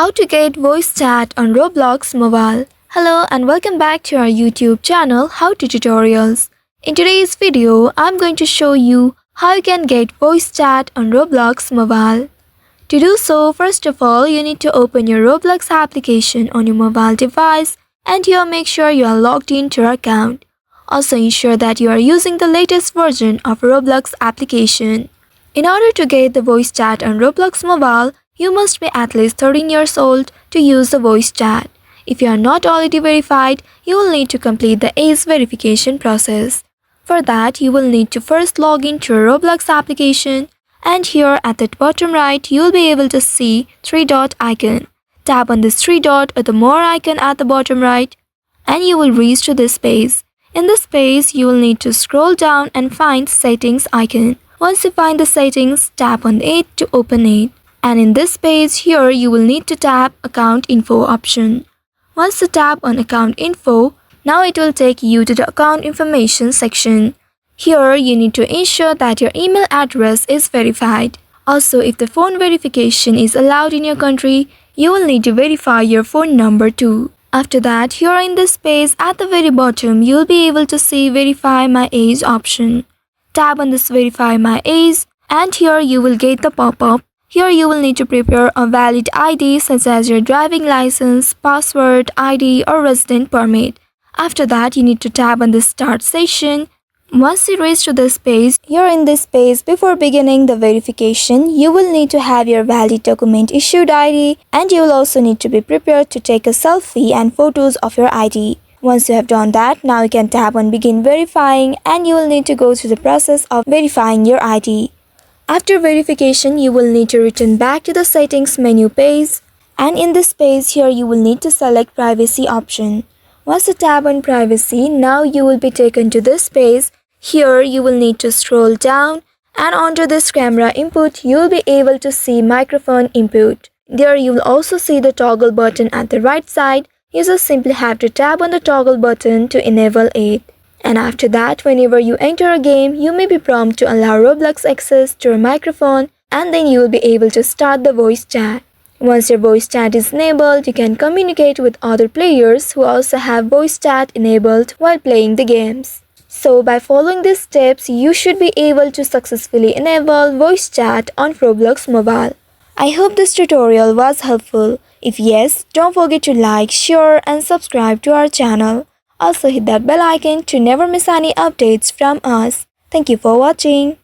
How to get voice chat on Roblox mobile. Hello and welcome back to our YouTube channel How to Tutorials. In today's video, I'm going to show you how you can get voice chat on Roblox mobile. To do so, first of all, you need to open your Roblox application on your mobile device and here make sure you are logged into your account. Also ensure that you are using the latest version of Roblox application. In order to get the voice chat on Roblox mobile, you must be at least 13 years old to use the voice chat. If you are not already verified, you will need to complete the age verification process. For that, you will need to first log into your Roblox application and here at the bottom right, you will be able to see 3-dot icon. Tap on this 3-dot or the more icon at the bottom right and you will reach to this page. In this page, you will need to scroll down and find settings icon. Once you find the settings, tap on it to open it. And in this page here you will need to tap account info option. Once you tap on account info, now it will take you to the account information section. Here you need to ensure that your email address is verified. Also, if the phone verification is allowed in your country, you will need to verify your phone number too. After that, here in this page at the very bottom you will be able to see verify my age option. Tap on this verify my age and here you will get the pop-up. Here you will need to prepare a valid ID such as your driving license, password, ID or resident permit. After that, you need to tap on the start session. Once you reach to this page, here in this page before beginning the verification, you will need to have your valid document issued ID and you will also need to be prepared to take a selfie and photos of your ID. Once you have done that, now you can tap on begin verifying and you will need to go through the process of verifying your ID. After verification, you will need to return back to the settings menu page and in this page here you will need to select privacy option. Once you tap on privacy, now you will be taken to this page. Here you will need to scroll down and under this camera input you will be able to see microphone input. There you will also see the toggle button at the right side. You just simply have to tap on the toggle button to enable it. And after that, whenever you enter a game, you may be prompted to allow Roblox access to your microphone and then you will be able to start the voice chat. Once your voice chat is enabled, you can communicate with other players who also have voice chat enabled while playing the games. So by following these steps, you should be able to successfully enable voice chat on Roblox mobile. I hope this tutorial was helpful. If yes, don't forget to like, share and subscribe to our channel. Also hit that bell icon to never miss any updates from us. Thank you for watching.